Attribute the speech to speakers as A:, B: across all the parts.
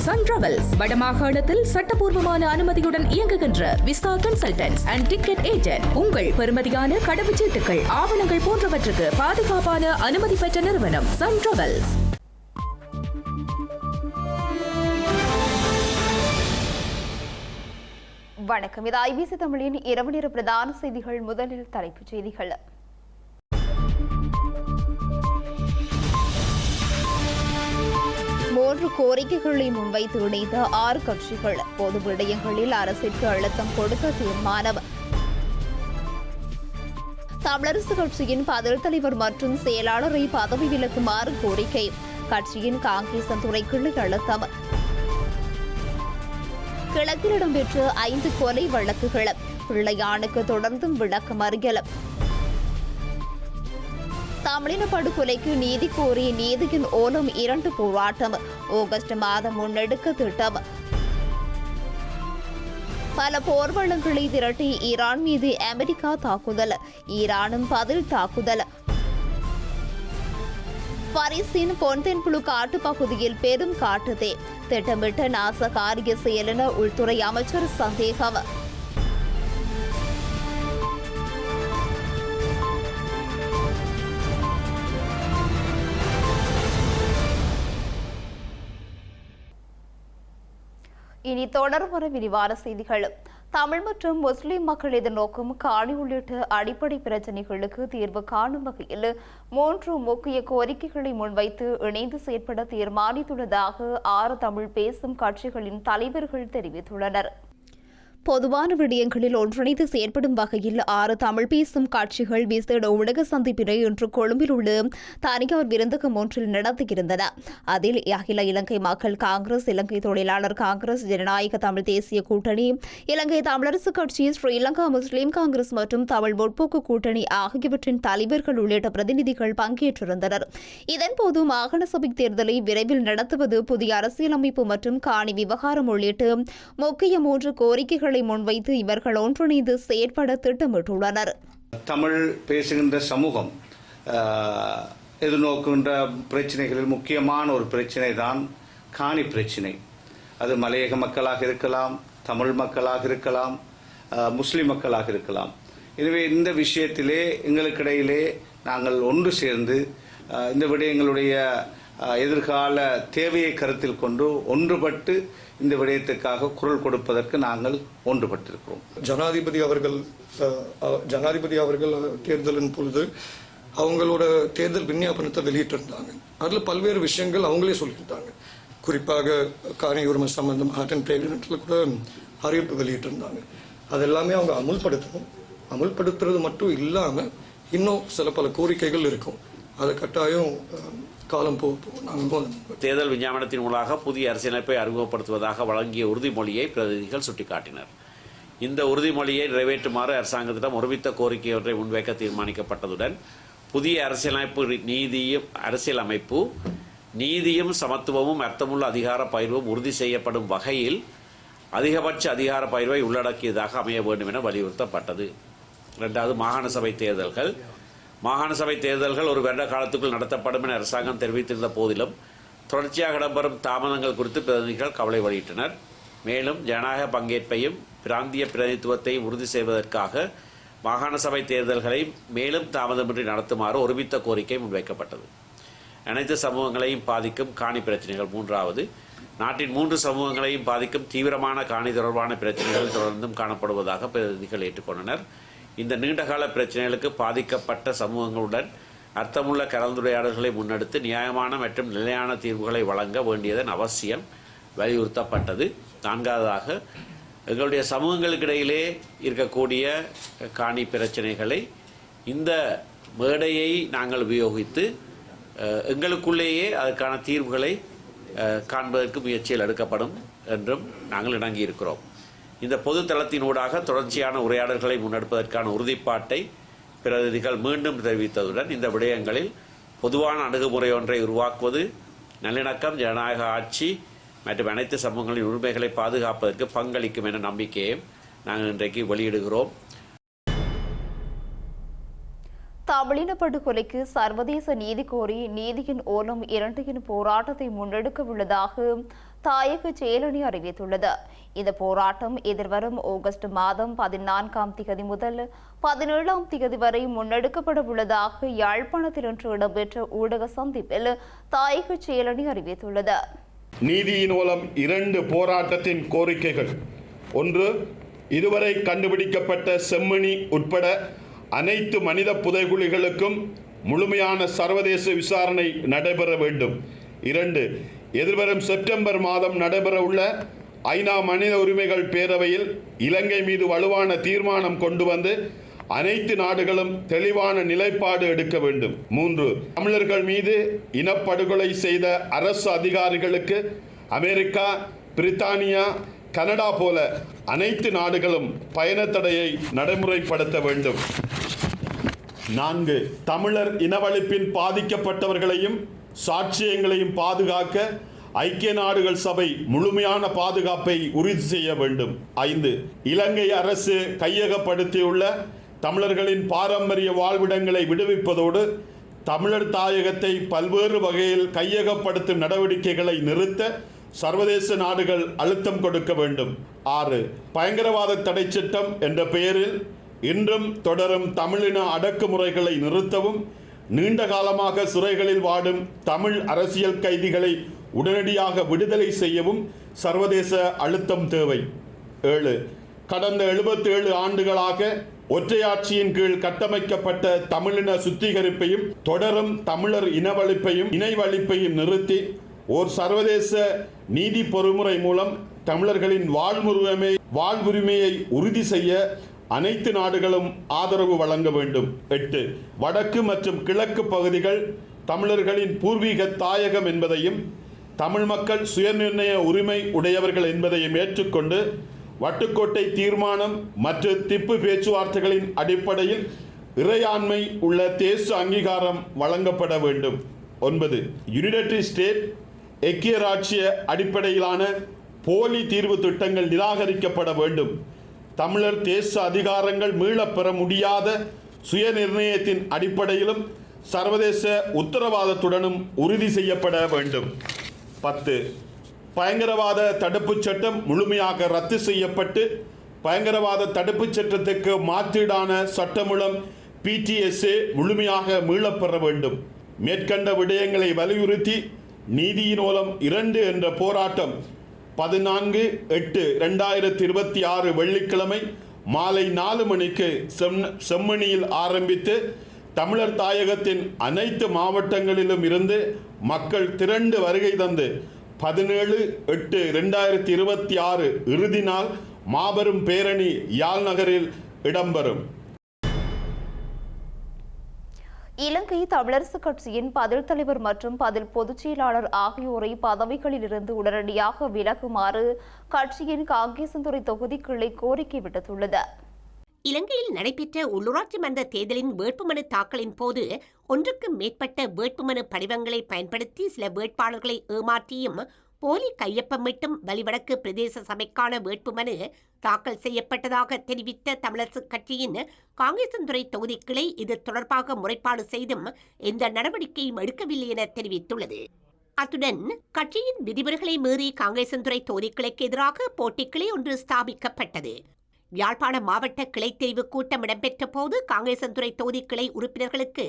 A: Sun travels வடமாகாணத்தில் சட்டபூர்வமான அனுமதியுடன் இயங்குகின்ற visa consultants and ticket agent. உங்கள் பெறுமதியான கடவுச்சீட்டுகள், ஆவணங்கள் போன்றவற்றுக்கு பாதுகாப்பான அனுமதி பெற்ற நிறுவனம் சன் டிராவல்ஸ்.
B: வணக்கம். இது ஐபிசி தமிழின் இரவு நேர பிரதான செய்திகள். முதலில் தலைப்புச் செய்திகள். மூன்று கோரிக்கைகளை முன்வைத்து இணைந்த 6 கட்சிகள். பொது விடயங்களில் அரசிற்கு அழுத்தம் கொடுக்க தீர்மானம். தமிழரசு கட்சியின் பதில் தலைவர் மற்றும் செயலாளரை பதவி விலக்குமாறு கோரிக்கை. கட்சியின் காங்கேசன்துறை கிளை அழுத்தம். கிழக்கில் இடம்பெற்ற 5 கொலை வழக்குகள். பிள்ளையானுக்கு தொடர்ந்தும் விளக்கமறியல். தமிழின படுகொலைக்கு நீதி கோரி நீதியின் ஓலம் 2 போராட்டம். ஆகஸ்ட் மாதம் முன்னெடுக்க திட்டம். பல போர்வளங்களை திரட்டி ஈரான் மீது அமெரிக்கா தாக்குதல். ஈரானும் பதில் தாக்குதல். பாரிஸின் பொன்தென்புழு காட்டு பகுதியில் பெரும் காட்டுத்தீ. திட்டமிட்ட நாச காரிய செயல் என உள்துறை அமைச்சர் சந்தேகம். இனி தொடர்வர விரிவான செய்திகள். தமிழ் மற்றும் முஸ்லிம் மக்கள் எதிர்நோக்கும் காணி உள்ளிட்ட அடிப்படை பிரச்சினைகளுக்கு தீர்வு காணும் வகையில் 3 முக்கிய கோரிக்கைகளை முன்வைத்து இணைந்து செயற்பட தீர்மானித்துள்ளதாக 6 தமிழ் பேசும் கட்சிகளின் தலைவர்கள் தெரிவித்துள்ளனர். பொதுவான விடயங்களில் ஒன்றிணைந்து செயற்படும் வகையில் 6 தமிழ் பேசும் கட்சிகள் விசேட ஊடக சந்திப்பினை இன்று கொழும்பில் உள்ள தனியார் விருந்தகம் ஒன்றில் நடத்தியிருந்தன. அதில் அகில இலங்கை மக்கள் காங்கிரஸ், இலங்கை தொழிலாளர் காங்கிரஸ், ஜனநாயக தமிழ் தேசிய கூட்டணி, இலங்கை தமிழரசு கட்சி, ஸ்ரீலங்கா முஸ்லிம் காங்கிரஸ் மற்றும் தமிழ் முற்போக்கு கூட்டணி ஆகியவற்றின் தலைவர்கள் உள்ளிட்ட பிரதிநிதிகள் பங்கேற்றிருந்தனர். இதன்போது மாகாண சபை தேர்தலை விரைவில் நடத்துவது, புதிய அரசியலமைப்பு மற்றும் காணி விவகாரம் உள்ளிட்ட முக்கிய 3 கோரிக்கைகள் முன்வைத்து இவர்கள் ஒன்றிணைந்து செயற்பட திட்டமிட்டுள்ளனர்.
C: தமிழ் பேசுகின்ற சமூகம் எதிர்நோக்குகின்ற பிரச்சனைகளில் முக்கியமான ஒரு பிரச்சனை தான் காணி பிரச்சனை. அது மலையக மக்களாக இருக்கலாம், தமிழ் மக்களாக இருக்கலாம், முஸ்லிம் மக்களாக இருக்கலாம். எனவே இந்த விஷயத்திலே எங்களுக்கிடையிலே நாங்கள் ஒன்று சேர்ந்து இந்த விடயங்களுடைய எதிர்கால தேவையை கருத்தில் கொண்டு ஒன்றுபட்டு இந்த விடயத்துக்காக குரல் கொடுப்பதற்கு நாங்கள் ஒன்றுபட்டிருக்கிறோம்.
D: ஜனாதிபதி அவர்கள் தேர்தலின் பொழுது அவங்களோட தேர்தல் விஞ்ஞாபனத்தை வெளியிட்டிருந்தாங்க. அதில் பல்வேறு விஷயங்கள் அவங்களே சொல்லியிருந்தாங்க. குறிப்பாக காணி உரிமை சம்பந்தம் ஹார்ட் பிரேக்னன்ட்ல கூட அறிவிப்பு வெளியிட்டிருந்தாங்க. அதெல்லாமே அவங்க அமுல்படுத்தணும். அமுல்படுத்துறது மட்டும் இல்லாமல் இன்னும் பல கோரிக்கைகள் இருக்கும். அதை கட்டாயம் காலம்
E: தேர்தல் விஞ்ஞாபனத்தின் மூலமாக புதிய அரசியலமைப்பை அறிமுகப்படுத்துவதாக வழங்கிய உறுதிமொழியை பிரதிநிதிகள் சுட்டிக்காட்டினர். இந்த உறுதிமொழியை நிறைவேற்றுமாறு அரசாங்கத்திடம் ஒருமித்த கோரிக்கை ஒன்றை முன்வைக்க தீர்மானிக்கப்பட்டதுடன் புதிய அரசியலமைப்பு நீதியும் சமத்துவமும் அர்த்தமுள்ள அதிகார பகிர்வும் உறுதி செய்யப்படும் வகையில் அதிகபட்ச அதிகார பகிர்வை உள்ளடக்கியதாக அமைய வேண்டும் என வலியுறுத்தப்பட்டது. 2வது, மாகாண சபை தேர்தல்கள் ஒரு வருட காலத்துக்குள் நடத்தப்படும் என அரசாங்கம் தெரிவித்திருந்த போதிலும் தொடர்ச்சியாக இடம்பெறும் தாமதங்கள் குறித்து பிரதிநிதிகள் கவலை வெளியிட்டனர். மேலும் ஜனநாயக பங்கேற்பையும் பிராந்திய பிரதிநிதித்துவத்தையும் உறுதி செய்வதற்காக மாகாண சபை தேர்தல்களை மேலும் தாமதமின்றி நடத்துமாறு ஒருமித்த கோரிக்கை முன்வைக்கப்பட்டது. அனைத்து சமூகங்களையும் பாதிக்கும் காணி பிரச்சினைகள். 3வது, நாட்டின் 3 சமூகங்களையும் பாதிக்கும் தீவிரமான காணி தொடர்பான பிரச்சினைகள் தொடர்ந்தும் காணப்படுவதாக பிரதிநிதிகள் ஏற்றுக்கொண்டனர். இந்த நீண்டகால பிரச்சனைகளுக்கு பாதிக்கப்பட்ட சமூகங்களுடன் அர்த்தமுள்ள கலந்துரையாடல்களை முன்னெடுத்து நியாயமான மற்றும் நிலையான தீர்வுகளை வழங்க வேண்டியதன் அவசியம் வலியுறுத்தப்பட்டது. 4வதாக, எங்களுடைய சமூகங்களுக்கிடையிலே இருக்கக்கூடிய காணி பிரச்சனைகளை இந்த மேடையை நாங்கள் உபயோகித்து எங்களுக்குள்ளேயே அதற்கான தீர்வுகளை காண்பதற்கு முயற்சிகள் எடுக்கப்படும் என்றும் நாங்கள் இணங்கியிருக்கிறோம். இந்த பொது தளத்தினூடாக தொடர்ச்சியான உரையாடல்களை முன்னெடுப்பதற்கான உறுதிப்பாட்டை பிரதிநிதிகள் மீண்டும் தெரிவித்ததுடன் இந்த விடயங்களில் பொதுவான அணுகுமுறை ஒன்றை உருவாக்குவது, நல்லிணக்கம், ஜனநாயக ஆட்சி மற்றும் அனைத்து சமூகங்களின் உரிமைகளை பாதுகாப்பதற்கு பங்களிக்கும் என நம்பிக்கையை நாங்கள் இன்றைக்கு வெளியிடுகிறோம்.
B: தமிழின படுகொலைக்கு சர்வதேச நீதி கோரி நீதியின் ஓலம் 2 போராட்டத்தை முன்னெடுக்க உள்ளதாக தாயக செயலணி அறிவித்துள்ளது. இந்த போராட்டம் எதிர்வரும் ஆகஸ்ட் மாதம் 14ஆம் திகதி முதல் 17ஆம் திகதி வரை முன்னெடுக்கப்பட உள்ளதாக யாழ்ப்பாணத்தில் இன்று இடம்பெற்ற ஊடக சந்திப்பில் தாயக செயலணி அறிவித்துள்ளது.
F: நீதியின் மூலம் 2 போராட்டத்தின் கோரிக்கைகள். ஒன்று, இதுவரை கண்டுபிடிக்கப்பட்ட செம்மணி உட்பட அனைத்து மனித புதைகுழிகளுக்கும் முழுமையான சர்வதேச விசாரணை நடைபெற வேண்டும். 2, எதிர்வரும் செப்டம்பர் மாதம் நடைபெறவுள்ள ஐநா மனித உரிமைகள் பேரவையில் இலங்கை மீது வலுவான தீர்மானம் கொண்டு வந்து அனைத்து நாடுகளும் தெளிவான நிலைப்பாடு எடுக்க வேண்டும். 3, தமிழர்கள் மீது இனப்படுகொலை செய்த அரசு அதிகாரிகளுக்கு அமெரிக்கா, பிரித்தானியா, கனடா போல அனைத்து நாடுகளும் பயண தடையை நடைமுறைப்படுத்த வேண்டும். 4, தமிழர் இனவழிப்பின் பாதிக்கப்பட்டவர்களையும் சாட்சியங்களையும் பாதுகாக்க ஐக்கிய நாடுகள் சபை முழுமையான பாதுகாப்பை உறுதி செய்ய வேண்டும். 5, இலங்கை அரசு கையகப்படுத்தியுள்ள தமிழர்களின் பாரம்பரிய வாழ்விடங்களை விடுவிப்பதோடு தமிழர் தாயகத்தை பல்வேறு வகையில் கையகப்படுத்தும் நடவடிக்கைகளை நிறுத்த சர்வதேச நாடுகள் அழுத்தம் கொடுக்க வேண்டும். 6, பயங்கரவாத தடை சட்டம் என்ற பெயரில் இன்றும் தொடரும் தமிழின அடக்குமுறைகளை நிறுத்தவும் நீண்ட காலமாக சிறைகளில் வாடும் தமிழ் அரசியல் கைதிகளை உடனடியாக விடுதலை செய்யவும் சர்வதேச அழுத்தம் தேவை. 7, கடந்த 77 ஆண்டுகளாக ஒற்றையாட்சியின் கீழ் கட்டமைக்கப்பட்ட தமிழின சுத்திகரிப்பையும் தொடரும் தமிழர் இனவழிப்பையும் நிறுத்தி ஓர் சர்வதேச நீதி பொறிமுறை மூலம் தமிழர்களின் வாழ்வுரிமையை உறுதி செய்ய அனைத்து நாடுகளும் ஆதரவு வழங்க வேண்டும். 8, வடக்கு மற்றும் கிழக்கு பகுதிகள் தமிழர்களின் பூர்வீக தாயகம் என்பதையும் தமிழ் மக்கள் சுயநிர்ணய உரிமை உடையவர்கள் என்பதையும் ஏற்றுக்கொண்டு வட்டுக்கோட்டை தீர்மானம் மற்றும் திப்பு பேச்சுவார்த்தைகளின் அடிப்படையில் இறையாண்மை உள்ள தேச அங்கீகாரம் வழங்கப்பட வேண்டும். 9, யுனைடெட் ஸ்டேட் ஐக்கிய ராச்சிய அடிப்படையிலான போலி தீர்வு திட்டங்கள் நிராகரிக்கப்பட வேண்டும். தமிழர் தேச அதிகாரங்கள் மீளப்பெற முடியாத சுயநிர்ணயத்தின் அடிப்படையிலும் சர்வதேச உத்தரவாதத்துடனும் உறுதி செய்யப்பட வேண்டும். 10, பயங்கரவாத தடுப்புச் சட்டம் முழுமையாக ரத்து செய்யப்பட்டு பயங்கரவாத தடுப்புச் சட்டத்துக்கு மாற்றீடான சட்டமூலம் PTSA முழுமையாக மீளப்பெற வேண்டும். மேற்கண்ட விடயங்களை வலியுறுத்தி நீதியின் மூலம் 2 என்ற போராட்டம் 14/8/2026 வெள்ளிக்கிழமை மாலை 4 மணிக்கு செம்மணியில் ஆரம்பித்து தமிழர் தாயகத்தின் அனைத்து மாவட்டங்களிலும் இருந்து மக்கள் திரண்டு வருகை தந்து 17/8/2026 இறுதி நாள் மாபெரும் பேரணி யாழ் நகரில் இடம்பெறும்.
B: இலங்கை தமிழரசு கட்சியின் பதில் தலைவர் மற்றும் பதில் பொதுச் செயலாளர் ஆகியோரை பதவிகளில் இருந்து உடனடியாக விலகுமாறு கட்சியின் காங்கேசன்துறை தொகுதி கிளை கோரிக்கை விடுத்துள்ளது.
G: இலங்கையில் நடைபெற்ற உள்ளூராட்சி மன்ற தேர்தலின் வேட்புமனு தாக்கலின் போது ஒன்றுக்கு மேற்பட்ட வேட்புமனு படிவங்களை பயன்படுத்தி சில வேட்பாளர்களை ஏமாற்றியும் போலி கையொப்பமிட்டும் வலிவடக்கு பிரதேச சபைக்கான வேட்புமனு தாக்கல் செய்யப்பட்டதாக தெரிவித்த தமிழரசுக் கட்சியின் காங்கேசன்துறை தொகுதி கிளை இது தொடர்பாக முறைப்பாடு செய்தும் எந்த நடவடிக்கையும் எடுக்கவில்லை என தெரிவித்துள்ளது. அத்துடன் கட்சியின் விதிமுறைகளை மீறி காங்கேசன்துறை தொகுதி கிளைக்கு எதிராக போட்டி கிளை ஒன்று ஸ்தாபிக்கப்பட்டது. யாழ்ப்பாண மாவட்ட கிளை தெரிவு கூட்டம் இடம்பெற்ற போது காங்கேசன்துறை தொகுதி கிளை உறுப்பினர்களுக்கு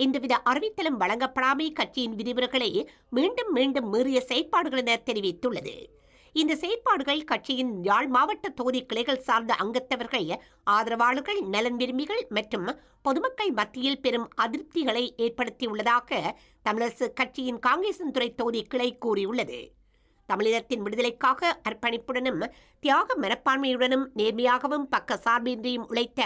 G: எந்தவித அறிவித்தலும் வழங்கப்படாமை கட்சியின் விதிமுறைகளை மீண்டும் மீறிய செயற்பாடுகள் என தெரிவித்துள்ளது. இந்த செயற்பாடுகள் கட்சியின் யாழ் மாவட்ட தொகுதி கிளைகள் சார்ந்த அங்கத்தவர்கள், ஆதரவாளர்கள், நலன் விரும்பிகள் மற்றும் பொதுமக்கள் மத்தியில் பெரும் அதிருப்திகளை ஏற்படுத்தியுள்ளதாக தமிழரசு கட்சியின் காங்கேசன்துறை தொகுதி கிளை கூறியுள்ளது. தமிழினத்தின் விடுதலைக்காக அர்ப்பணிப்புடனும் தியாக மனப்பான்மையுடனும் நேர்மையாகவும் பக்க சார்பின்றியும் உழைத்த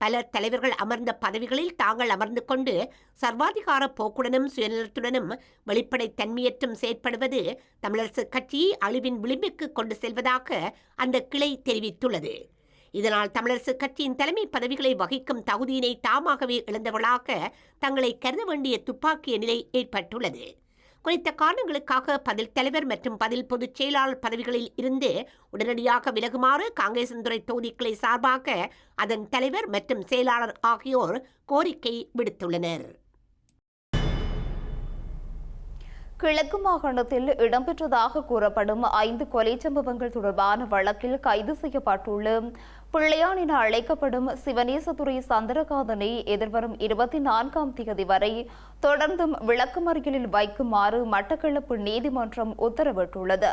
G: பல தலைவர்கள் அமர்ந்த பதவிகளில் தாங்கள் அமர்ந்து கொண்டு சர்வாதிகார போக்குடனும் சுயநலத்துடனும் வெளிப்படைத்தன்மையற்றும் செயற்படுவது தமிழரசு கட்சியை அழிவின் விளிம்பிற்கு கொண்டு செல்வதாக அந்த கிளை தெரிவித்துள்ளது. இதனால் தமிழரசு கட்சியின் தலைமை பதவிகளை வகிக்கும் தகுதியினை தாமாகவே இழந்தவர்களாக தங்களை கருத வேண்டிய துப்பாக்கிய நிலை ஏற்பட்டுள்ளது. குறித்த காரணங்களுக்காக பதில் தலைவர் மற்றும் பதில் பொதுச் செயலாளர் பதவிகளில் இருந்து உடனடியாக விலகுமாறு காங்கேசன்துறை தொகுதி கிளை சார்பாக அதன் தலைவர் மற்றும் செயலாளர் ஆகியோர் கோரிக்கை விடுத்துள்ளனர்.
B: கிழக்கு மாகாணத்தில் இடம்பெற்றதாக கூறப்படும் 5 கொலை சம்பவங்கள் தொடர்பான வழக்கில் கைது செய்யப்பட்டுள்ள பிள்ளையான் என அழைக்கப்படும் சிவனேசதுரை சந்திரகாந்தனை எதிர்வரும் 24ஆம் தேதி வரை தொடர்ந்தும் விளக்கமறியலில் வைக்குமாறு மட்டக்களப்பு நீதிமன்றம் உத்தரவிட்டுள்ளது.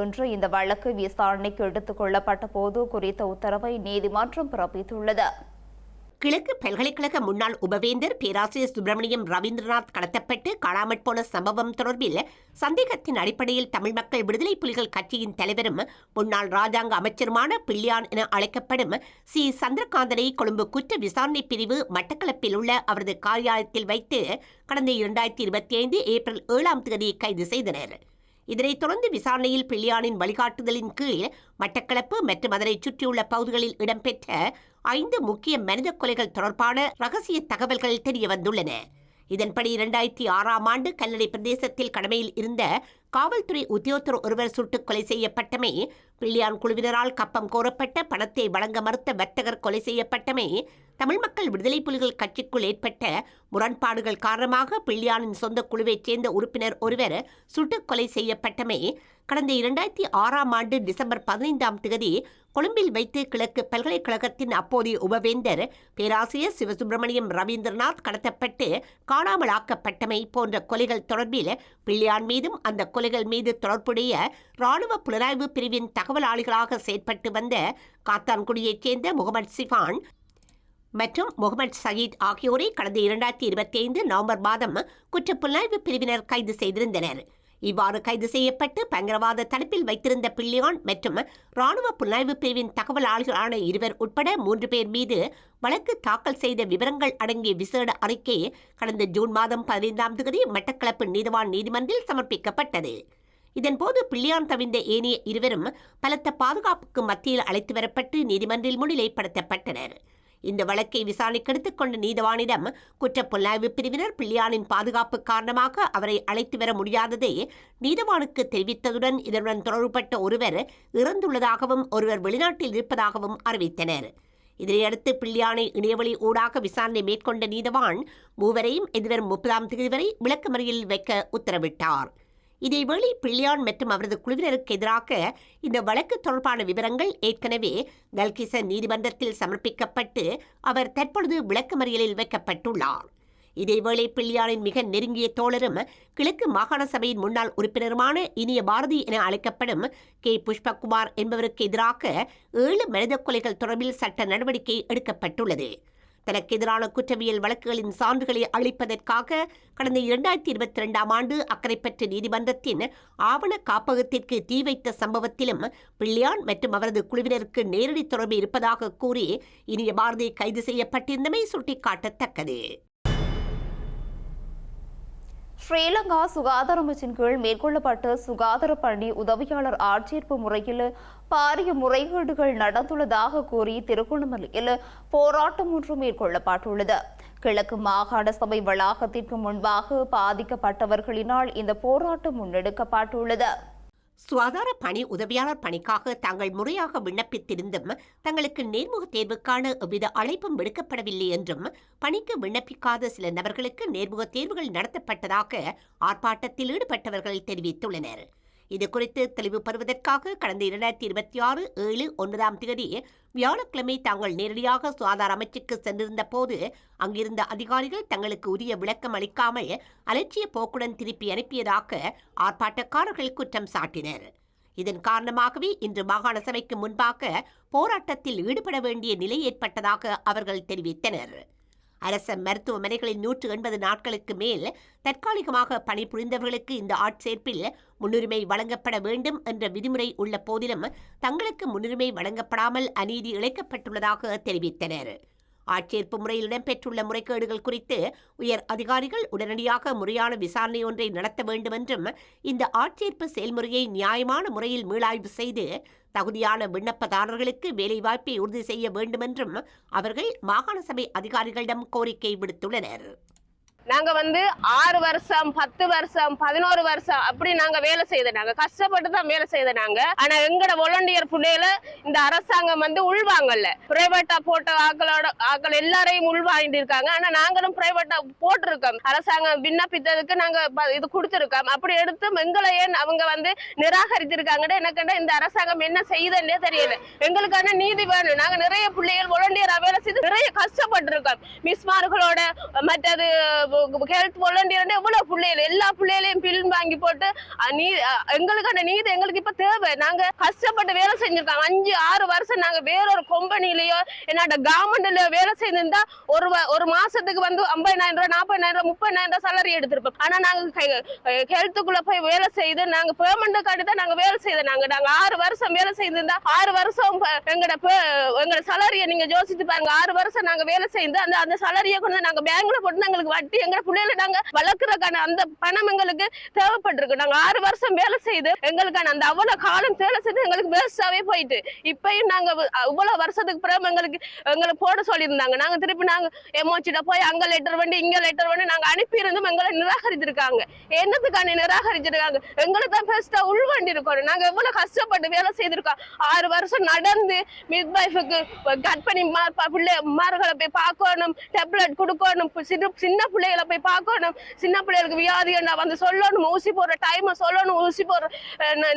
B: இன்று இந்த வழக்கு விசாரணைக்கு எடுத்துக் கொள்ளப்பட்ட போது குறித்த உத்தரவை நீதிமன்றம் பிறப்பித்துள்ளது.
G: கிழக்கு பல்கலைக்கழக முன்னாள் உபவேந்தர் பேராசிரியர் சுப்பிரமணியம் ரவீந்திரநாத் கடத்தப்பட்டு காணாமற் போன சம்பவம் தொடர்பில் சந்தேகத்தின் அடிப்படையில் தமிழ் மக்கள் விடுதலை புலிகள் கட்சியின் தலைவரும் முன்னாள் ராஜாங்க அமைச்சருமான பிள்ளையான் என அழைக்கப்படும் சி சந்திரகாந்தனை கொழும்பு குற்ற விசாரணை பிரிவு மட்டக்களப்பில் உள்ள அவரது காரியாலயத்தில் வைத்து கடந்த 2025 ஏப்ரல் 7ஆம் தேதி கைது செய்தனர். இதனைத் தொடர்ந்து விசாரணையில் பிள்ளையானின் வழிகாட்டுதலின் கீழ் மட்டக்களப்பு மற்றும் அதனை சுற்றியுள்ள பகுதிகளில் இடம்பெற்ற 5 முக்கிய மனித கொலைகள் தொடர்பான ரகசிய தகவல்கள் தெரியவந்துள்ளன. இதன்படி 2006ஆம் ஆண்டு கல்லடை பிரதேசத்தில் கடமையில் இருந்த காவல்துறை உத்தியோகத்தர் ஒருவர் சுட்டுக் கொலை செய்யப்பட்டமை, பிள்ளையான் குழுவினரால் கப்பம் கோரப்பட்ட பணத்தை வழங்க மறுத்த வர்த்தகர் கொலை செய்யப்பட்டமை, தமிழ் மக்கள் விடுதலை புலிகள் கட்சிக்குள் ஏற்பட்ட முரண்பாடுகள் காரணமாக பிள்ளையானின் சொந்த குழுவைச் சேர்ந்த உறுப்பினர் ஒருவர் சுட்டுக் கொலை செய்யப்பட்டமை, கடந்த 2006ஆம் ஆண்டு டிசம்பர் 15ஆம் தேதி கொழும்பில் வைத்து கிழக்கு பல்கலைக்கழகத்தின் அப்போதைய உபவேந்தர் பேராசிரியர் சிவசுப்பிரமணியம் ரவீந்திரநாத் கடத்தப்பட்டு காணாமலாக்கப்பட்டமை போன்ற கொலைகள் தொடர்பில் பிள்ளையான் மீதும் அந்த கொலைகள் மீது தொடர்புடைய இராணுவ புலனாய்வு பிரிவின் தகவலாளிகளாக செயற்பட்டு வந்த காத்தான்குடியைச் சேர்ந்த முகமது சிஃபான் மற்றும் முகமது சயீத் ஆகியோரை கடந்த 2025 நவம்பர் மாதம் குற்றப்புலனாய்வு பிரிவினர் கைது செய்திருந்தனர். இவ்வாறு கைது செய்யப்பட்டு பயங்கரவாத தடுப்பில் வைத்திருந்த பிள்ளையான் மற்றும் இராணுவ புலனாய்வு பிரிவின் தகவலாளர்களான 2 உட்பட 3 பேர் மீது வழக்கு தாக்கல் செய்த விவரங்கள் அடங்கிய விசேட அறிக்கை கடந்த ஜூன் மாதம் 15ஆம் தேதி மட்டக்களப்பு நீதவான் நீதிமன்றில் சமர்ப்பிக்கப்பட்டது. இதன்போது பிள்ளையான் தவிர்ந்த ஏனைய 2 பலத்த பாதுகாப்புக்கு மத்தியில் அழைத்து வரப்பட்டு நீதிமன்றில் முன்னிலைப்படுத்தப்பட்டனர். இந்த வழக்கை விசாரணைக்கு எடுத்துக் கொண்ட நீதவானிடம் குற்றப்புலனாய்வு பிரிவினர் பிள்ளையானின் பாதுகாப்பு காரணமாக அவரை அழைத்து வர முடியாததை நீதவானுக்கு தெரிவித்ததுடன் இதனுடன் தொடர்புபட்ட ஒருவர் இறந்துள்ளதாகவும் ஒருவர் வெளிநாட்டில் இருப்பதாகவும் அறிவித்தனர். இதனையடுத்து பிள்ளையானை இணையவழி ஊடாக விசாரணை மேற்கொண்ட நீதவான் 3 எதிர்வரும் 30ஆம் தேதி வரை விளக்கமறியலில் வைக்க உத்தரவிட்டார். இதேவேளை பிள்ளையான் மற்றும் அவரது குழுவினருக்கு எதிராக இந்த வழக்கு தொடர்பான விவரங்கள் ஏற்கனவே கல்கிச நீதிமன்றத்தில் சமர்ப்பிக்கப்பட்டு அவர் தற்பொழுது விளக்கமறியலில் வைக்கப்பட்டுள்ளார். இதேவேளை பிள்ளையானின் மிக நெருங்கிய தோழரும் கிழக்கு மாகாண சபையின் முன்னாள் உறுப்பினருமான இனிய பாரதி என அழைக்கப்படும் கே புஷ்பகுமார் என்பவருக்கு எதிராக 7 மனித கொலைகள் தொடர்பில் சட்ட நடவடிக்கை எடுக்கப்பட்டுள்ளது. தனக்கு எதிரான குற்றவியல் வழக்குகளின் சான்றுகளை அளிப்பதற்காக கடந்த 2022ஆம் ஆண்டு அக்கரைப்பற்று நீதிமன்றத்தின் ஆவண காப்பகத்திற்கு தீ வைத்த சம்பவத்திலும் பிள்ளையான் மற்றும் அவரது குழுவினருக்கு நேரடி தொடர்பு இருப்பதாக கூறி இனிய பாரதி கைது செய்யப்பட்டிருந்தமை சுட்டிக்காட்டத்தக்கது.
B: ஸ்ரீலங்கா சுகாதார அமைச்சின் கீழ் மேற்கொள்ளப்பட்ட சுகாதார பணி உதவியாளர் ஆட்சேர்ப்பு முறையில் பாரிய முறைகேடுகள் நடந்துள்ளதாக கூறி திருகோணமலையில் போராட்டம் ஒன்று மேற்கொள்ளப்பட்டுள்ளது. கிழக்கு மாகாண சபை வளாகத்திற்கு முன்பாக பாதிக்கப்பட்டவர்களினால் இந்த போராட்டம் முன்னெடுக்கப்பட்டுள்ளது.
G: சுகாதார பணி உதவியாளர் பணிக்காக தாங்கள் முறையாக விண்ணப்பித்திருந்தும் தங்களுக்கு நேர்முக தேர்வுக்கான எவ்வித அழைப்பும் விடுக்கப்படவில்லை என்றும் பணிக்கு விண்ணப்பிக்காத சில நபர்களுக்கு நேர்முக தேர்வுகள் நடத்தப்பட்டதாக ஆர்ப்பாட்டத்தில் ஈடுபட்டவர்கள் தெரிவித்துள்ளனர். இதுகுறித்து தெளிவு பெறுவதற்காக கடந்த 2026/7/9ஆம் தேதி வியாழக்கிழமை தாங்கள் நேரடியாக சுகாதார அமைச்சுக்கு சென்றிருந்த போது அங்கிருந்த அதிகாரிகள் தங்களுக்கு உரிய விளக்கம் அளிக்காமல் அலட்சிய போக்குடன் திருப்பி அனுப்பியதாக ஆர்ப்பாட்டக்காரர்கள் குற்றம் சாட்டினர். இதன் காரணமாகவே இன்று மாகாண சபைக்கு முன்பாக போராட்டத்தில் ஈடுபட வேண்டிய நிலை ஏற்பட்டதாக அவர்கள் தெரிவித்தனர். அரச மருத்துவமனைகளில் 180 நாட்களுக்கு மேல் தற்காலிகமாக பணிபுரிந்தவர்களுக்கு இந்த ஆட்சேர்ப்பில் முன்னுரிமை வழங்கப்பட வேண்டும் என்ற விதிமுறை உள்ள போதிலும் தங்களுக்கு முன்னுரிமை வழங்கப்படாமல் அநீதி இழைக்கப்பட்டுள்ளதாக தெரிவித்தனர். ஆட்சேர்ப்பு முறையில் இடம்பெற்றுள்ள முறைகேடுகள் குறித்து உயர் அதிகாரிகள் உடனடியாக முறையான விசாரணை ஒன்றை நடத்த வேண்டும் என்றும் இந்த ஆட்சேர்ப்பு செயல்முறையை நியாயமான முறையில் மீளாய்வு செய்து தகுதியான விண்ணப்பதாரர்களுக்கு வேலைவாய்ப்பை உறுதி செய்ய வேண்டும் என்றும் அவர்கள் மாகாண சபை அதிகாரிகளிடம் கோரிக்கை விடுத்துள்ளனர்.
H: நாங்க 6 வருஷம் 10 வருஷம் 11 வருஷம் அப்படி நாங்க வேலை செய்தாங்க, கஷ்டப்பட்டு தான் வேலை செய்தாங்க. ஆனா எங்கட வாலண்டியர் புள்ளையில இந்த அரசாங்கம் உள்வாங்கல்ல. பிரைவேட்டா போட்ட ஆக்கள் எல்லாரையும் உள்வாங்கிட்டு இருக்காங்க. ஆனா நாங்களும் பிரைவேட்டா போட்டிருக்கோம், அரசாங்கம் விண்ணப்பித்ததுக்கு நாங்க இது கொடுத்திருக்கோம். அப்படி எடுத்து எங்களை ஏன் அவங்க நிராகரிச்சிருக்காங்க. எனக்கு இந்த அரசாங்கம் என்ன செய்யுதுன்னே தெரியல. எங்களுக்கான நீதி வேணும். நாங்க நிறைய பிள்ளைகள் வாலண்டியரா வேலை செய்து நிறைய கஷ்டப்பட்டு இருக்கோம். மிஸ்மார்களோட மற்றது ஹெல்த் வாலண்டியர் எவ்வளவு பிள்ளைகள் எல்லா பிள்ளைகளையும் பில் வாங்கி போட்டு எங்களுக்கான நீதி எங்களுக்கு இப்ப தேவை. நாங்க கஷ்டப்பட்டு வேலை செஞ்சிருக்கோம். 5-6 வருஷம் நாங்க வேறொரு கம்பெனிலயோ என்னோட கவர்மெண்ட்லயோ வேலை செய்திருந்தா ஒரு மாசத்துக்கு 50,000 ரூபாய் 40,000 ரூபாய் 30,000 ரூபாய் சேலரி எடுத்திருப்போம். ஆனா நாங்க ஹெல்த்துக்குள்ள போய் வேலை செய்து நாங்க பெர்மனன்ட் கார்டு தான் நாங்க வேலை செய்தாங்க. நாங்க 6 வருஷம் வேலை செய்திருந்தா 6 வருஷம் எங்களோட சேலரியை நீங்க யோசித்து பாருங்க. 6 வருஷம் நாங்க வேலை செய்து அந்த சேலரியை கொண்டு நாங்க பேங்க்ல போட்டு எங்களுக்கு வட்டி எங்க பிள்ளைகளை நாங்க வளர்க்கறதுக்கான அந்த பணம் எங்களுக்கு தேவைப்பட்டிருக்கு. நாங்க 6 வருஷம் வேலை செய்து எங்களுக்கான அந்த அவ்வளவு காலம் வேலை செய்து எங்களுக்கு வேஸ்டாவே போயிட்டு இப்பயும் நாங்க இவ்வளவு வருஷத்துக்கு பிறகு எங்களுக்கு போட சொல்லியிருந்தாங்க. நாங்க திருப்பி நாங்க எமோச்சிட்ட போய் அங்க லெட்டர் பண்ணி இங்க லெட்டர் பண்ணி நாங்க அனுப்பி இருந்தும் எங்களை நிராகரிச்சிருக்காங்க. என்னத்துக்கான நிராகரிச்சிருக்காங்க? எங்களுக்கு தான் பெஸ்டா உள்வண்டி இருக்கணும். நாங்க எவ்வளவு கஷ்டப்பட்டு வேலை செய்திருக்கோம். 6 வருஷம் நடந்து மிட் வைஃபுக்கு கட் பண்ணி மார்களை போய் பார்க்கணும், டேப்லெட் கொடுக்கணும், சின்ன பிள்ளைகளை போய் பார்க்கணும், சின்ன பிள்ளைகளுக்கு வியாதி சொல்லணும், ஊசி போடுற டைமை சொல்லணும், ஊசி போடுற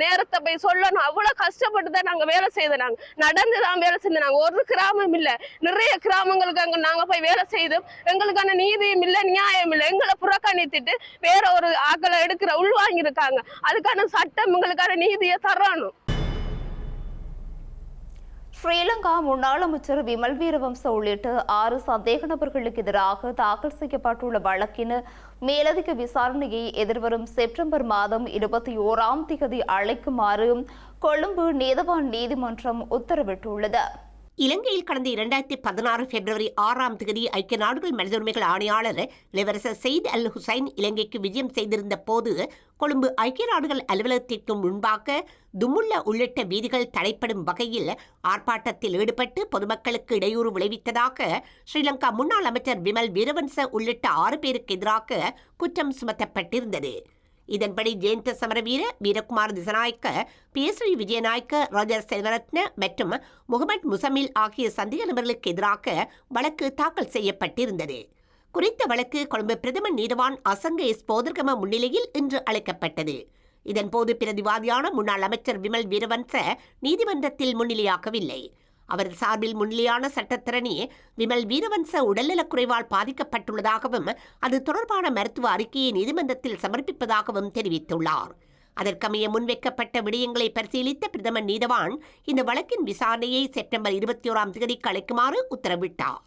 H: நேரத்தை போய் சொல்லணும். அவ்வளவு கஷ்டப்பட்டு தான் நாங்க வேலை செய்தாங்க. நடந்துதான் வேலை செஞ்சாங்க. ஒரு கிராமம் இல்ல, நிறைய கிராமங்களுக்கு அங்க நாங்க போய் வேலை செய்து எங்களுக்கான நீதியும் இல்ல, நியாயம் இல்லை. எங்களை புறக்கணித்துட்டு வேற ஒரு ஆக்களை எடுக்கிற உள்வாங்கி இருக்காங்க. அதுக்கான சட்டம் எங்களுக்கான நீதியை தரணும்.
B: ஸ்ரீலங்கா முன்னாள் அமைச்சர் விமல் வீரவம்ச உள்ளிட்ட 6 சந்தேக நபர்களுக்கு எதிராக தாக்கல் செய்யப்பட்டுள்ள வழக்கின் மேலதிக விசாரணையை எதிர்வரும் செப்டம்பர் மாதம் 21ஆம் தேதி அழைக்குமாறு கொழும்பு நீதவான் நீதிமன்றம் உத்தரவிட்டுள்ளது.
G: இலங்கையில் கடந்த 2016 பிப்ரவரி 6ஆம் தேதி ஐக்கிய நாடுகள் மனித உரிமைகள் ஆணையாளர் இளவரசர் சயீத் அல் ஹுசைன் இலங்கைக்கு விஜயம் செய்திருந்த போது கொழும்பு ஐக்கிய நாடுகள் அலுவலகத்திற்கு முன்பாக துமுல்ல உள்ளிட்ட வீதிகள் தடைப்படும் வகையில் ஆர்ப்பாட்டத்தில் ஈடுபட்டு பொதுமக்களுக்கு இடையூறு விளைவித்ததாக ஸ்ரீலங்கா முன்னாள் அமைச்சர் விமல் வீரவன்ச உள்ளிட்ட 6 பேருக்கு எதிராக குற்றம் சுமத்தப்பட்டிருந்தது. இதன்படி ஜெயந்த சமரவீர, வீரகுமார் திசநாயக்க, பிஎஸ்ரீ விஜயநாயக்க, ராஜர் செல்வரத்ன மற்றும் முகமது முசமில் ஆகிய சந்தேக நபர்களுக்கு எதிராக வழக்கு தாக்கல் செய்யப்பட்டிருந்தது. குறித்த வழக்கு கொழும்பு பிரதம நீதவான் அசங்க எஸ் போதர்கம முன்னிலையில் இன்று அழைக்கப்பட்டது. இதன்போது பிரதிவாதியான முன்னாள் அமைச்சர் விமல் வீரவன்ச நீதிமன்றத்தில் முன்னிலையாகவில்லை. அவரது சார்பில் முன்னிலையான சட்டத்திரணி விமல் வீரவன்ச உடல்நலக்குறைவால் பாதிக்கப்பட்டுள்ளதாகவும் அது தொடர்பான மருத்துவ அறிக்கையை நீதிமன்றத்தில் சமர்ப்பிப்பதாகவும் தெரிவித்துள்ளார். அதற்கமைய முன்வைக்கப்பட்ட விடயங்களை பரிசீலித்த பிரதமர் நீதவான் இந்த வழக்கின் விசாரணையை செப்டம்பர் 21ஆம் தேதிக்கு அழைக்குமாறு உத்தரவிட்டார்.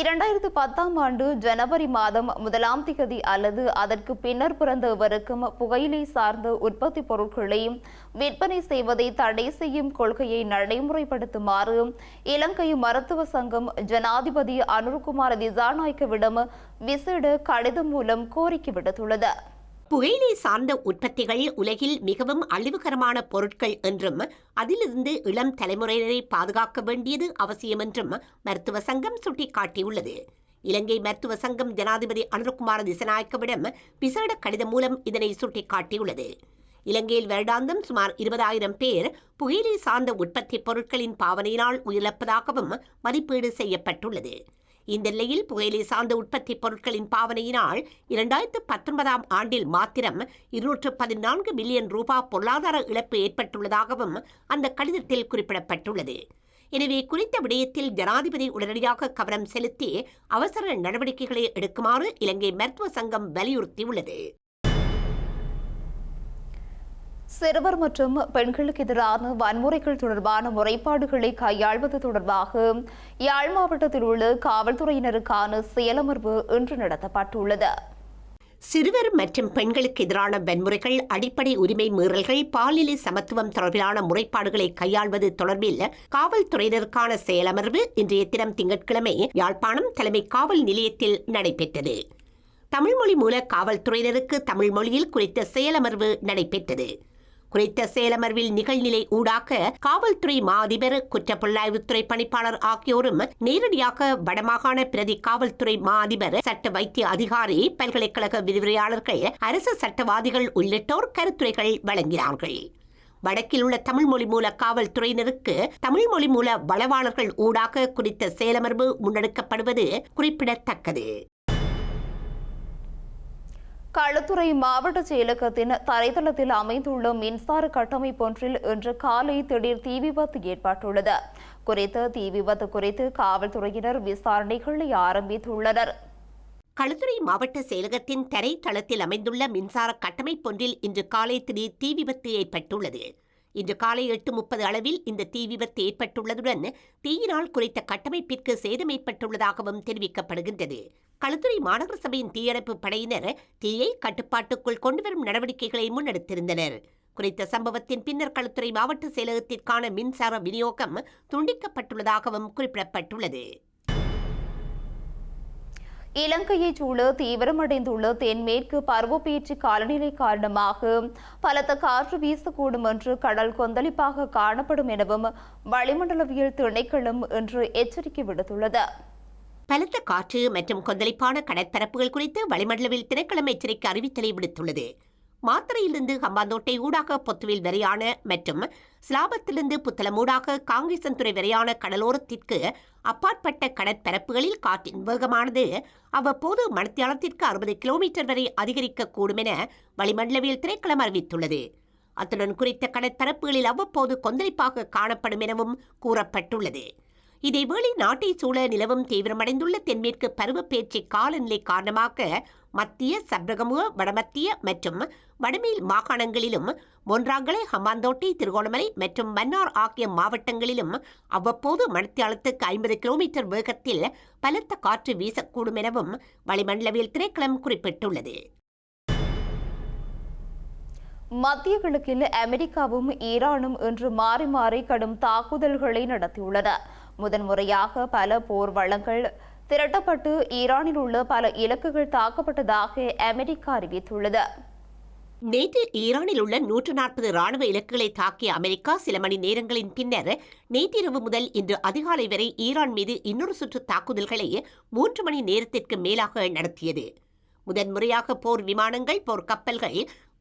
B: 2010ஆம் ஆண்டு ஜனவரி மாதம் 1ஆம் தேதி அல்லது அதற்கு பின்னர் பிறந்தவருக்கும் புகையிலை சார்ந்த உற்பத்தி பொருட்களை விற்பனை செய்வதை தடை செய்யும் கொள்கையை நடைமுறைப்படுத்துமாறு இலங்கை மருத்துவ சங்கம் ஜனாதிபதி அனுர்குமார் திசாநாயக்கவிடம் விசேட கடிதம் மூலம் கோரிக்கை விடுத்துள்ளது.
G: புகையிலை சார்ந்த உற்பத்திகள் உலகில் மிகவும் அழிவுகரமான பொருட்கள் என்றும் அதிலிருந்து இளம் தலைமுறையினரை பாதுகாக்க வேண்டியது அவசியம் என்றும் மருத்துவ சங்கம் சுட்டிக்காட்டியுள்ளது. இலங்கை மருத்துவ சங்கம் ஜனாதிபதி அனுர்குமார் திசநாயக்கவிடம் விசேட கடிதம் மூலம் இதனை சுட்டிக்காட்டியுள்ளது. இலங்கையில் வருடாந்தம் சுமார் 20,000 பேர் புகையிலை சார்ந்த உற்பத்தி பொருட்களின் பாவனையினால் உயிரிழப்பதாகவும் மதிப்பீடு செய்யப்பட்டுள்ளது. இந்த நிலையில் புகையிலை சார்ந்த உற்பத்தி பொருட்களின் பாவனையினால் 2019ஆம் ஆண்டில் மாத்திரம் 214 பில்லியன் ரூபாய் பொருளாதார இழப்பு ஏற்பட்டுள்ளதாகவும் அந்த கடிதத்தில் குறிப்பிடப்பட்டுள்ளது. எனவே குறித்த விடயத்தில் ஜனாதிபதி உடனடியாக கவனம் செலுத்தி அவசர நடவடிக்கைகளை எடுக்குமாறு இலங்கை மருத்துவ சங்கம் வலியுறுத்தியுள்ளது.
B: சிறுவர் மற்றும் பெண்களுக்கு எதிரான வன்முறைகள் தொடர்பான முறைப்பாடுகளை கையாள்வது தொடர்பாக யாழ் மாவட்டத்தில் உள்ள காவல்துறையினருக்கான செயலமர்வு இன்று நடத்தப்பட்டுள்ளது.
G: சிறுவர் மற்றும் பெண்களுக்கு எதிரான வன்முறைகள், அடிப்படை உரிமை மீறல்கள், பாலியல் சமத்துவம் தொடர்பிலான முறைப்பாடுகளை கையாள்வது தொடர்பில் காவல்துறையினருக்கான செயலமர்வு இன்றைய தினம் திங்கட்கிழமை யாழ்ப்பாணம் தலைமை காவல் நிலையத்தில் நடைபெற்றது. தமிழ்மொழி மூல காவல்துறையினருக்கு தமிழ் மொழியில் குறித்த செயலமர்வு நடைபெற்றது. குறித்த சேலமர்வில் நிகழ்நிலை ஊடாக காவல்துறை மா அதிபர் குற்றப்புலனாய்வுத்துறை பணிப்பாளர் ஆகியோரும் நேரடியாக வடமாகாண பிரதி காவல்துறை மா அதிபர் சட்ட வைத்திய அதிகாரி பல்கலைக்கழக விரிவுரையாளர்கள் அரசு சட்டவாதிகள் உள்ளிட்டோர் கருத்துரைகள் வழங்கினார்கள். வடக்கில் உள்ள தமிழ் மொழி மூல காவல்துறையினருக்கு தமிழ் மொழி மூல வளவாளர்கள் ஊடாக குறித்த செயலமர்வு முன்னெடுக்கப்படுவது குறிப்பிடத்தக்கது.
B: களுத்துறை மாவட்ட செயலகத்தின் தரைத்தளத்தில் அமைந்துள்ள மின்சார கட்டமைப்பொன்றில் இன்று காலை திடீர் தீ விபத்து ஏற்பட்டுள்ளது. குறித்த தீ விபத்து குறித்து காவல்துறையினர் விசாரணைகளை ஆரம்பித்துள்ளனர்.
G: களுத்துறை மாவட்ட செயலகத்தின் தரைத்தளத்தில் அமைந்துள்ள மின்சார கட்டமைப்பொன்றில் இன்று காலை திடீர் தீ விபத்து ஏற்பட்டுள்ளது. இன்று காலை 8:30 அளவில் இந்த தீ விபத்து ஏற்பட்டுள்ளதுடன் தீயினால் குறித்த கட்டமைப்பிற்கு சேதம் ஏற்பட்டுள்ளதாகவும் தெரிவிக்கப்படுகின்றது. களுத்துறை மாநகர சபையின் தீயணைப்பு படையினர் தீயை கட்டுப்பாட்டுக்குள் கொண்டுவரும் நடவடிக்கைகளை முன்னெடுத்திருந்தனர். குறித்த சம்பவத்தின் பின்னர் களுத்துறை மாவட்ட செயலகத்திற்கான மின்சார விநியோகம் துண்டிக்கப்பட்டுள்ளதாகவும் குறிப்பிடப்பட்டுள்ளது.
B: இலங்கையைச் சூழ தீவிரமடைந்துள்ள தென்மேற்கு பருவப்பெயர்ச்சி காலநிலை காரணமாக பலத்த காற்று வீசக்கூடும் என்று கடல் கொந்தளிப்பாக காணப்படும் எனவும் வளிமண்டலவியல் திணைக்களம் இன்று எச்சரிக்கை விடுத்துள்ளது.
G: பலத்த காற்று மற்றும் கொந்தளிப்பான கடற்பரப்புகள் குறித்து வளிமண்டலவியல் திணைக்களம் எச்சரிக்கை அறிவித்தலை விடுத்துள்ளது. மாத்தறையிலிருந்து ஹம்பாந்தோட்டை ஊடாக பொத்துவில் வரையான மற்றும் ஸ்லாபத்திலிருந்து புத்தளம் ஊடாக காங்கேசன்துறை வரையான கடலோரத்திற்கு அப்பாற்பட்ட கடற்பரப்புகளில் காற்றின் வேகமானது அவ்வப்போது மணித்தியாலத்திற்கு 60 கிலோமீட்டர் வரை அதிகரிக்கக்கூடும் என வளிமண்டலவியல் திணைக்களம் அறிவித்துள்ளது. அத்துடன் குறித்த கடற்பரப்புகளில் அவ்வப்போது கொந்தளிப்பாக காணப்படும் எனவும் கூறப்பட்டுள்ளது. இதேவேளை நாட்டை சூழ நிலவும் தீவிரமடைந்துள்ள தென்மேற்கு பருவப்பெயர்ச்சி காலநிலை காரணமாக மத்திய சப்ரகமுக வடமத்திய மற்றும் வடமேல் மாகாணங்களிலும் மொன்றாங்கலை ஹம்பாந்தோட்டை திருகோணமலை மற்றும் மன்னார் ஆகிய மாவட்டங்களிலும் அவ்வப்போது மணித்தியாலத்துக்கு 50 கிலோமீட்டர் வேகத்தில் பலத்த காற்று வீசக்கூடும் எனவும் வளிமண்டலவியல் திணைக்களம் குறிப்பிட்டுள்ளது.
B: மத்திய கிழக்கில் அமெரிக்காவும் ஈரானும் இன்று மாறி மாறி கடும் தாக்குதல்களை நடத்தியுள்ளன. முதன்முறையாக பல போர் வளங்கள் திரட்டப்பட்டு ஈரானில் உள்ள பல இலக்குகள் தாக்கப்பட்டதாக அமெரிக்கா அறிவித்துள்ளது.
G: நேற்று ஈரானில் உள்ள 140 ராணுவ இலக்குகளை தாக்கிய அமெரிக்கா சில மணி நேரங்களின் பின்னர் நேற்றிரவு முதல் இன்று அதிகாலை வரை ஈரான் மீது இன்னொரு சுற்று தாக்குதல்களை 3 மணி நேரத்திற்கு மேலாக நடத்தியது. முதன்முறையாக போர் விமானங்கள், போர் கப்பல்கள்,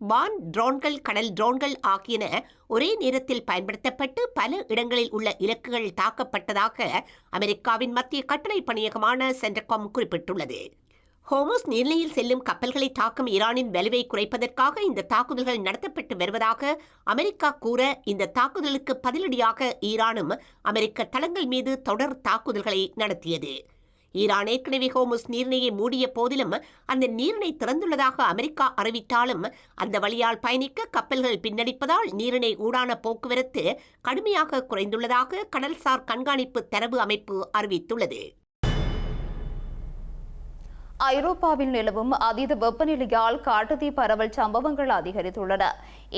G: வான் ட்ரோன்கள், கடல் ட்ரோன்கள் ஆகியன ஒரே நேரத்தில் பயன்படுத்தப்பட்டு பல இடங்களில் உள்ள இலக்குகள் தாக்கப்பட்டதாக அமெரிக்காவின் மத்திய கட்டளை பணியகமான சென்டர்காம் குறிப்பிட்டுள்ளது. ஹோமோஸ் நீர்நிலையில் செல்லும் கப்பல்களை தாக்கும் ஈரானின் வலுவை குறைப்பதற்காக இந்த தாக்குதல்கள் நடத்தப்பட்டு வருவதாக அமெரிக்கா கூற, இந்த தாக்குதலுக்கு பதிலடியாக ஈரானும் அமெரிக்க தளங்கள் மீது தொடர் தாக்குதல்களை நடத்தியது. ஈரான் ஏற்கனவே ஹோமுஸ் நீரிணையை மூடிய போதிலும் அந்த நீரிணை திறந்துள்ளதாக அமெரிக்கா அறிவித்தாலும் அந்த வழியால் பயணிக்க கப்பல்கள் பின்னடிப்பதால் நீரிணை ஊடான போக்குவரத்து கடுமையாக குறைந்துள்ளதாக கடல்சார் கண்காணிப்பு தரவு அமைப்பு அறிவித்துள்ளது.
B: ஐரோப்பாவில் நிலவும் அதீத வெப்பநிலையால் காட்டுத்தீ பரவல் சம்பவங்கள் அதிகரித்துள்ளன.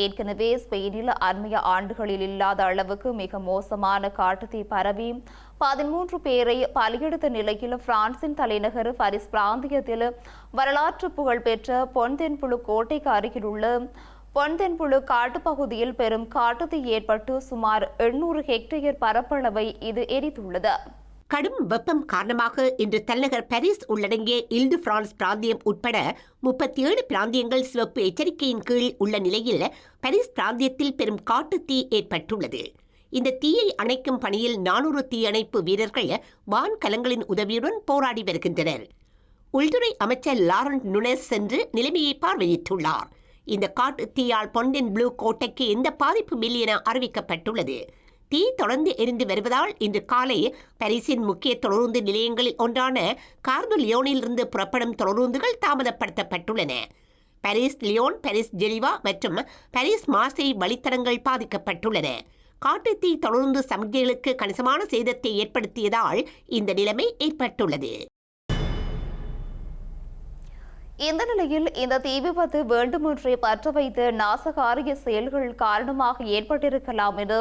B: ஏற்கனவே ஸ்பெயினில் அண்மைய ஆண்டுகளில் இல்லாத அளவுக்கு மிக மோசமான காட்டுத்தீ பரவி 13 பேரை பலியெடுத்த நிலையில் பிரான்சின் தலைநகர் பாரிஸ் பிராந்தியத்தில் வரலாற்று புகழ்பெற்ற பொன்தென்புழு கோட்டைக்கு அருகில் உள்ள பொன்தென்புழு காட்டுப்பகுதியில் பெரும் காட்டுத்தீ ஏற்பட்டு சுமார் 800 ஹெக்டேயர் பரப்பளவை இது எரித்துள்ளது.
G: கடும் வெப்பம் காரணமாக இன்று தலைநகர் பாரிஸ் உள்ளடங்கிய இல்டு பிரான்ஸ் பிராந்தியம் உட்பட 37 பிராந்தியங்கள் சிவப்பு எச்சரிக்கையின் கீழ் உள்ள நிலையில் பாரிஸ் பிராந்தியத்தில் பெரும் காட்டுத்தீ ஏற்பட்டுள்ளது. இந்த தீயை அணைக்கும் பணியில் 400 தீயணைப்பு வீரர்கள் வான்கலங்களின் உதவியுடன் போராடி வருகின்றனர். உள்துறை அமைச்சர் லாரன்ட் நுனெஸ் சென்று நிலைமையை பார்வையிட்டுள்ளார். இந்த காட்டு தீயால் பொன்தென்புழு கோட்டைக்கு எந்த பாதிப்பும் இல்லை என அறிவிக்கப்பட்டுள்ளது. தீ தொடர்ந்து எரிந்து வருவதால் இன்று காலை பாரிஸின் முக்கிய தொடருந்து நிலையங்களில் ஒன்றான கார்து லியோனிலிருந்து புறப்படும் தொடருந்துகள் தாமதப்படுத்தப்பட்டுள்ளன. பாரிஸ் லியோன், பாரிஸ் ஜெனிவா மற்றும் பாரிஸ் மார்சேய் வழித்தடங்கள் பாதிக்கப்பட்டுள்ளன. காட்டுத்தீ தொடர்ந்து சமிக்ஞைகளுக்கு கணிசமான சேதத்தை ஏற்படுத்தியதால் இந்த நிலைமை ஏற்பட்டுள்ளது.
B: இந்த நிலையில் இந்த தீ விபத்து வேண்டுமென்றே பற்ற வைத்த நாசகாரிய செயல்கள் காரணமாக ஏற்பட்டிருக்கலாம் என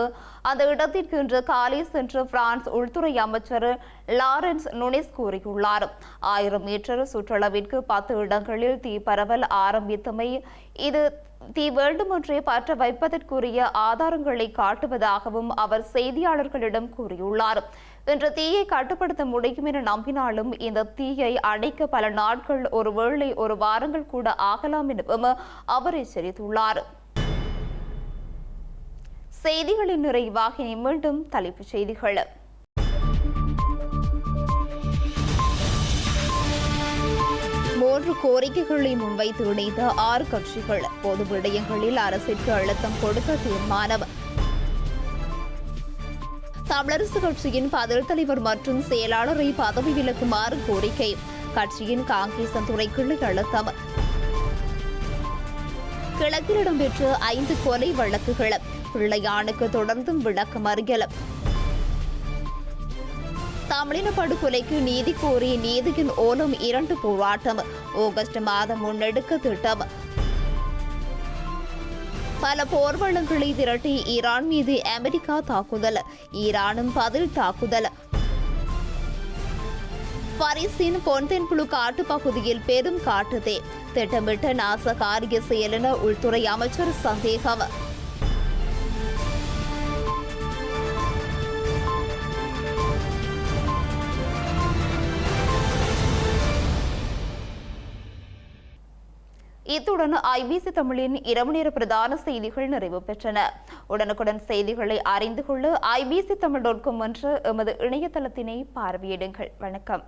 B: அந்த இடத்திற்கு இன்று காலை சென்ற பிரான்ஸ் உள்துறை அமைச்சர் லாரன்ஸ் நுனெஸ் கூறியுள்ளார். 1000 மீட்டர் சுற்றளவிற்கு 10 இடங்களில் தீ பரவல் ஆரம்பித்தமை இது தீ வேண்டுமென்றே பற்ற வைப்பதற்குரிய ஆதாரங்களை காட்டுவதாகவும் அவர் செய்தியாளர்களிடம் கூறியுள்ளார். இன்று தீயை கட்டுப்படுத்த முடியும் என நம்பினாலும் இந்த தீயை அணைக்க பல நாட்கள், ஒருவேளை ஒரு வாரங்கள் கூட ஆகலாம் எனவும் அவர் எச்சரித்துள்ளார். செய்திகளின் நிறைவாக மீண்டும் தலைப்புச் செய்திகள். மூன்று கோரிக்கைகளை முன்வைத்து இணைந்த 6 கட்சிகள் பொது விடயங்களில் அரசிற்கு அழுத்தம் கொடுக்க தீர்மானம். தமிழரசு கட்சியின் பதில் தலைவர் மற்றும் செயலாளரை பதவி விலக்குமாறு கோரிக்கை. கட்சியின் காங்கேசன் துறை கிளை அழுத்தம். கிழக்கில் இடம்பெற்ற 5 கொலை வழக்குகள். பிள்ளையானுக்கு தொடர்ந்தும் விளக்கமறியல். தமிழின படுகொலைக்கு நீதி கோரி நீதியின் ஓலம் 2 போராட்டம். ஆகஸ்ட் மாதம் முன்னெடுக்க திட்டம். பல போர்வளங்களை திரட்டி ஈரான் மீது அமெரிக்கா தாக்குதல். ஈரானும் பதில் தாக்குதல். பாரிஸின் பொன்தென்புழு காட்டு பகுதியில் பெரும் காட்டுத்தீ. திட்டமிட்ட நாச காரிய செயல் என உள்துறை அமைச்சர் சந்தேகம். இத்துடன் ஐபிசி தமிழின் இரவு நேர பிரதான செய்திகள் நிறைவு பெற்றன. உடனுக்குடன் செய்திகளை அறிந்து கொள்ள ibctamil.com என்ற எமது இணையதளத்தினை பார்வையிடுங்கள். வணக்கம்.